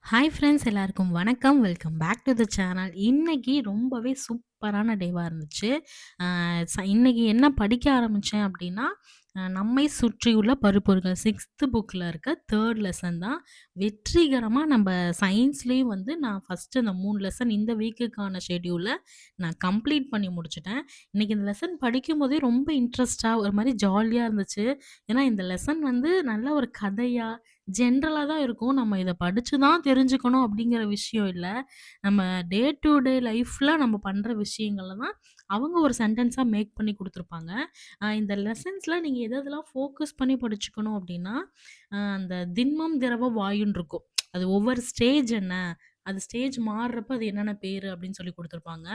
Hi friends எல்லாருக்கும் வணக்கம். Welcome back to the channel. இன்னைக்கு ரொம்பவே சூப்பரான டேவா இருந்துச்சு. இன்னைக்கு என்ன படிக்க ஆரம்பிச்சேன் அப்டின்னா, நம்மை சுற்றியுள்ள பருப்பொருள்கள் 6த் புக்ல இருக்க 3 லெசன் தான். வெற்றிகரமா நம்ப சயின்ஸ்லயும் வந்து நான் ஃபர்ஸ்ட்டு அந்த 3 லெசன் இந்த வீக்குக்கான ஷெட்யூல நான் கம்ப்ளீட் பண்ணி முடிச்சுட்டேன். இன்னைக்கு இந்த லெசன் படிக்கும்போதே ரொம்ப இன்ட்ரெஸ்ட்டா ஒரு மாரி ஜாலியா இருந்துச்சு. ஏன்னா இந்த லெசன் வந்து நல்ல ஒரு கதையா ஜென்ரலா தான் இருக்கும். நம்ம இத படிச்சு தான் தெரிஞ்சுக்கணும் அப்படிங்கிற விஷயம் இல்ல. நம்ம டே டு டே லைஃப்ல நம்ம பண்ற விஷயங்கள தான் அவங்க ஒரு சென்டென்ஸா மேக் பண்ணி குடுத்துருப்பாங்க. இந்த லெசன்ஸ்ல நீங்க எது எதெல்லாம் ஃபோக்கஸ் பண்ணி படிச்சுக்கணும் அப்படின்னா, அந்த திண்மம், திரவம், வாயுன்னு இருக்கும். அது ஒவ்வொரு ஸ்டேஜ் என்ன? அது ஸ்டேஜ் மாறுறப்ப அது என்னென்ன பேரு அப்படின்னு சொல்லி குடுத்துருப்பாங்க.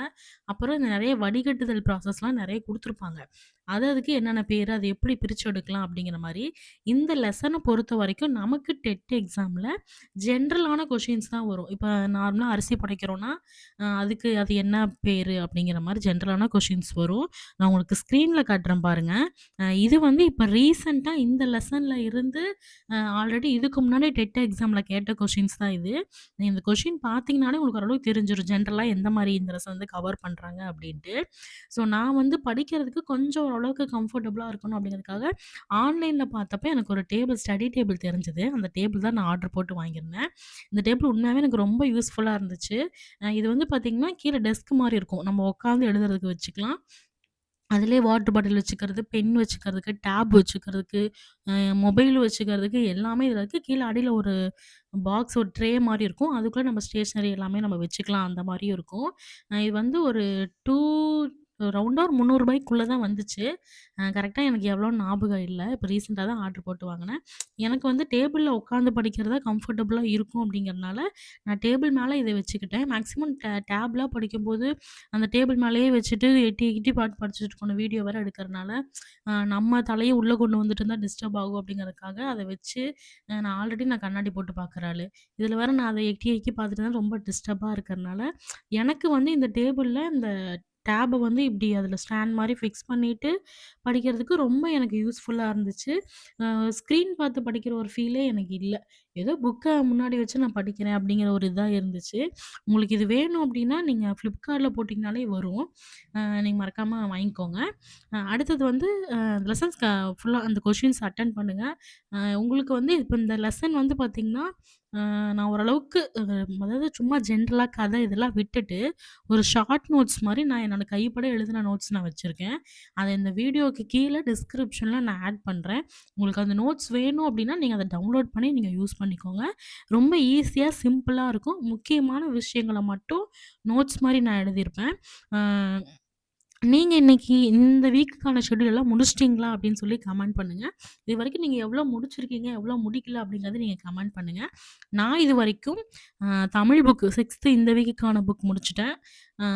அப்புறம் இந்த நெறைய வடிகட்டுதல் ப்ராசஸ்லாம் நெறைய குடுத்துருப்பாங்க. அதுக்கு என்னென்ன பேரு? அத எப்படி பிரிச்சு எடுக்கலாம்? அப்படிங்கிற மாரி, இந்த லெசன பொறுத்தவரைக்கும் நமக்கு டெட் எக்ஸாம்ல ஜென்ரலான கொஷின்ஸ் தான் வரும். இப்ப நார்மலா அரிசி படைக்கிறோம்னா, அதுக்கு அது என்ன பேரு? அப்படிங்கிற மாரி ஜென்ரலான கொஷின்ஸ் வரும். நான் உங்களுக்கு ஸ்க்ரீன்ல காட்டுறேன் பாருங்க. இது வந்து இப்ப ரீசென்ட்டா இந்த லெசன்ல இருந்து ஆல்ரெடி இதுக்கு முன்னாடி டெட் எக்ஸாம்ல கேட்ட கொஷின்ஸ் தான் இது. இந்த கொஷின் பார்த்தீங்கனாலே உங்களுக்கு ஓரளவுக்கு தெரிஞ்சிரும். ஜென்ரலா எந்த மாரி இந்த லெசன் வந்து கவர் பண்றாங்க அப்படின்ட்டு. ஸோ நான் வந்து படிக்கிறதுக்கு கொஞ்சம் ஓரளவுக்கு கம்ஃபர்டபுளா இருக்கணும் அப்படிங்கிறதுக்காக, ஆன்லைன்ல பார்த்தப்ப எனக்கு ஒரு டேபிள் ஸ்டடி டேபிள் தெரிஞ்சது. அந்த டேபிள் தான் நான் ஆர்டர் போட்டு வாங்கியிருந்தேன். இந்த டேபிள் உண்மையாவே எனக்கு ரொம்ப யூஸ்ஃபுல்லா இருந்துச்சு. இது வந்து பார்த்தீங்கன்னா, கீழ டெஸ்க் மாரி இருக்கும். நம்ம உட்காந்து எழுதுறதுக்கு வச்சுக்கலாம். அதிலேயே வாட்டர் பாட்டில் வச்சுக்கிறது, பென் வச்சுக்கிறதுக்கு, டேப் வச்சுக்கிறதுக்கு, அ மொபைல் வச்சுக்கிறதுக்கு எல்லாமே இதில இருக்கு. கீழ அடியில ஒரு பாக்ஸ் ஒரு ட்ரே மாரி இருக்கும். அதுக்குள்ள நம்ம ஸ்டேஷனரி எல்லாமே நம்ம வச்சுக்கலாம். அந்த மாரியும் இருக்கும். இது வந்து ஒரு 2 ரவுண்டா ஒரு ரூ. 300க்குள்ள தான் வந்துச்சு. கரெக்ட்டா எனக்கு எவ்வளோன்னு ஞாபகம் இல்ல. இப்ப ரீசென்ட்டா தான் ஆர்டர் போட்டு வாங்குனேன். எனக்கு வந்து டேபிள்ல உட்காந்து படிக்கிறது தான் கம்ஃபர்டபுளா இருக்கும் அப்படிங்கிறனால, நான் டேபிள் மேல இத வச்சுக்கிட்டேன். மேக்ஸிமம் டேப்லாம் படிக்கும்போது, அந்த டேபிள் மேலேயே வச்சுட்டு எட்டி எட்டி பாட்டு படிச்சுட்டு இருக்கணும். வீடியோ வேற எடுக்கிறனால, நம்ம தலைய உள்ள கொண்டு வந்துட்டு இருந்தா டிஸ்டர்ப் ஆகும் அப்படிங்கிறதுக்காக அத வச்சு நான் ஆல்ரெடி நான் கண்ணாடி போட்டு பார்க்குற ஆளு. இதில வேற நான் அத எக்கி எக்கி பார்த்துட்டு இருந்தா ரொம்ப டிஸ்டர்பா இருக்கிறனால, எனக்கு வந்து இந்த டேபிள்ல இந்த டேப வந்து இப்டி அதில ஸ்டாண்ட் மாரி ஃபிக்ஸ் பண்ணிட்டு படிக்கிறதுக்கு ரொம்ப எனக்கு யூஸ்ஃபுல்லா இருந்துச்சு. அ ஸ்க்ரீன் பார்த்து படிக்கிற ஒரு ஃபீலே எனக்கு இல்ல. ஏதோ புக்க முன்னாடி வச்சு நான் படிக்கிறேன் அப்படிங்கிற ஒரு இதா இருந்துச்சு. உங்களுக்கு இது வேணும் அப்டின்னா, நீங்க Flipkartல போட்டிங்கனாலே வரும். நீங்க மறக்காம வாங்கிக்கோங்க. அடுத்தது வந்து லெசன்ஸ் ஃபுல்லா அந்த கொஸ்டின்ஸ் அட்டெண்ட் பண்ணுங்க. உங்களுக்கு வந்து இப்ப இந்த லெசன் வந்து பார்த்தீங்கன்னா, நான் ஓரளவுக்கு அதாவது சும்மா ஜென்ரலா கதை இதெல்லாம் விட்டுட்டு, ஒரு ஷார்ட் நோட்ஸ் மாரி நான் என்னோட கைப்பட எழுதின நோட்ஸ் நான் வச்சிருக்கேன். அத இந்த வீடியோக்கு கீழ டிஸ்கிரிப்ஷன்ல நான் ஆட் பண்றேன். உங்களுக்கு அந்த நோட்ஸ் வேணும் அப்டின்னா, நீங்க அத டவுன்லோட் பண்ணி நீங்க யூஸ் பண்ணிக்கோங்க. ரொம்ப ஈஸியா, சிம்பிளா இருக்கும். முக்கியமான விஷயங்கள மட்டும் நோட்ஸ் மாரி நான் எழுதியிருப்பேன். அ நீங்க இன்னைக்கு இந்த வீக்குக்கான ஷெட்யூல் எல்லாம் முடிச்சிட்டீங்களா? அப்படின்னு சொல்லி கமெண்ட் பண்ணுங்க. இதுவரைக்கும் நீங்க எவ்வளோ முடிச்சிருக்கீங்க? எவ்வளோ முடிக்கல? அப்படிங்கிறத நீங்க கமெண்ட் பண்ணுங்க. நான் இதுவரைக்கும் அ தமிழ் புக் 6த் இந்த வீக்குக்கான புக் முடிச்சுட்டேன். அ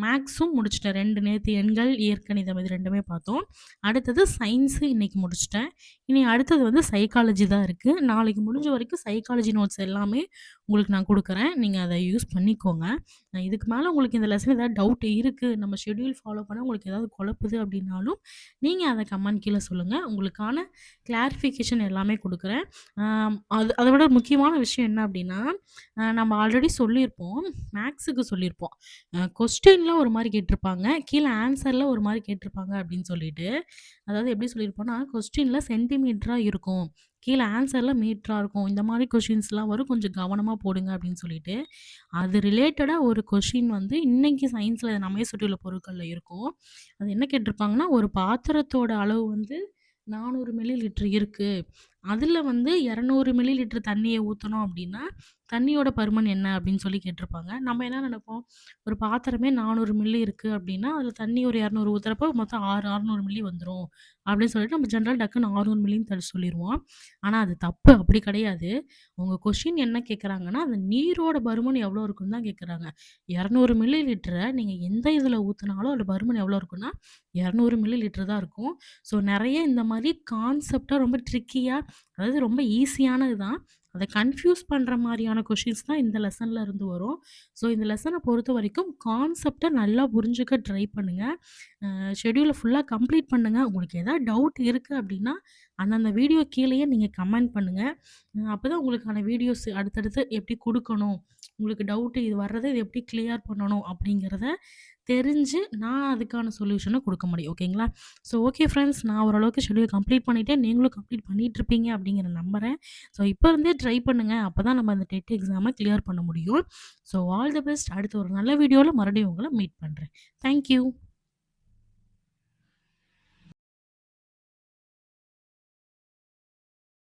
மேக்ஸும் முடிச்சுட்டேன். 2 நேத்து எண்கள், இயற்கணிதம் இது 2மே பார்த்தோம். அடுத்தது சயின்ஸு இன்னைக்கு முடிச்சுட்டேன். இனி அடுத்தது வந்து சைக்காலஜி தான் இருக்கு. நாளைக்கு முடிஞ்ச வரைக்கும் சைக்காலஜி நோட்ஸ் எல்லாமே உங்களுக்கு நான் குடுக்குறேன். நீங்க அத யூஸ் பண்ணிக்கோங்க. இதுக்கு மேல உங்களுக்கு இந்த லெசன் ஏதாவது டவுட் இருக்கு, நம்ம ஷெட்யூல் ஃபாலோ பண்ண உங்களுக்கு ஏதாவது குழப்புது அப்படின்னாலும், நீங்க அத கமெண்ட் கீழ சொல்லுங்க. உங்களுக்கான கிளாரிஃபிகேஷன் எல்லாமே குடுக்குறேன். அத விட முக்கியமான விஷயம் என்ன அப்படின்னா, நம்ம ஆல்ரெடி சொல்லியிருப்போம். மேத்ஸுக்கு சொல்லியிருப்போம். கொஸ்டின்ல ஒரு மாரி கேட்டிருப்பாங்க. கீழ ஆன்ஸர்ல ஒரு மாரி கேட்டிருப்பாங்க அப்படின்னு சொல்லிட்டு. அதாவது எப்படி சொல்லியிருப்போம்னா, கொஸ்டின்ல சென்டிமீட்டரா இருக்கும். கீழ ஆன்ஸர்ல மீட்டரா இருக்கும். இந்த மாரி கொஸ்டின்ஸ்லாம் வரும். கொஞ்சம் கவனமா போடுங்க அப்படின்னு சொல்லிட்டு. அது ரிலேட்டடா ஒரு கொஸ்டின் வந்து இன்னைக்கு சயின்ஸ்ல நம்மே சுற்றியுள்ள பொருட்கள்ல இருக்கும். அது என்ன கேட்டிருப்பாங்கன்னா, ஒரு பாத்திரத்தோட அளவு வந்து 400 மில்லி லிட்டர் இருக்கு. அதுல வந்து 200 மில்லி லிட்டர் தண்ணிய ஊத்தணும் அப்டின்னா, தண்ணியோட பருமன் என்ன அப்டின்னு சொல்லி கேட்டிருப்பாங்க. நம்ம என்ன நெனைப்போம், ஒரு பாத்திரமே 400 மில்லி இருக்கு அப்டின்னா, அதுல தண்ணி ஒரு 200 ஊத்துறப்போ மொத்தம் 600 மில்லி வந்துரும். அப்டின்னு சொல்லிட்டு நம்ம ஜெனரல் டக்குன்னு 600 மில்லின்னு சொல்லிருவோம். ஆனா அது தப்பு. அப்டி கிடையாது. உங்க கொஸ்டின் என்ன கேட்குறாங்கன்னா, அந்த நீரோட பருமன் எவ்வளோ இருக்குன்னு தான் கேட்குறாங்க. 200 மில்லி லிட்டர நீங்க எந்த இதுல ஊத்துனாலும் அதோட பருமன் எவ்வளோ இருக்குன்னா, 200 மில்லி லிட்டர் தான் இருக்கும். ஸோ நெறைய இந்த மாரி கான்செப்ட்டா ரொம்ப ட்ரிக்கியா அதாவது ரொம்ப ஈஸியானது தான். அத கன்ஃப்யூஸ் பண்ற மாரியான கொஸ்டின்ஸ் தான் இந்த லெசன்ல இருந்து வரும். ஸோ இந்த லெசன பொறுத்தவரைக்கும் கான்செப்ட்ட நல்லா புரிஞ்சுக்க ட்ரை பண்ணுங்க. ஷெட்யூல ஃபுல்லா கம்ப்ளீட் பண்ணுங்க. உங்களுக்கு ஏதாவது டவுட் இருக்கு அப்டின்னா, அந்தந்த வீடியோ கீழயே நீங்க கமெண்ட் பண்ணுங்க. அப்பதான் உங்களுக்கான வீடியோஸ் அடுத்தடுத்து எப்படி குடுக்கணும், உங்களுக்கு டவுட் இது வர்றத இது எப்படி கிளியர் பண்ணணும் அப்படிங்கிறத தெரிஞ்சு, நான் அதுக்கான சொல்யூஷன குடுக்க முடியும். ஓகேங்களா? ஸோ ஓகே ஃப்ரெண்ட்ஸ், நான் ஓரளவுக்கு ஷெட்யூல் கம்ப்ளீட் பண்ணிட்டேன். நீங்களும் கம்ப்ளீட் பண்ணிட்டுருப்பீங்க அப்படிங்கிற நம்புறேன். ஸோ இப்ப இருந்தே ட்ரை பண்ணுங்க. அப்பதான் நம்ம அந்த டெட் எக்ஸாம கிளியர் பண்ண முடியும். So all the best. அடுத்து ஒரு நல்ல வீடியோல மறுபடியும் உங்கள மீட் பண்றேன். Thank you.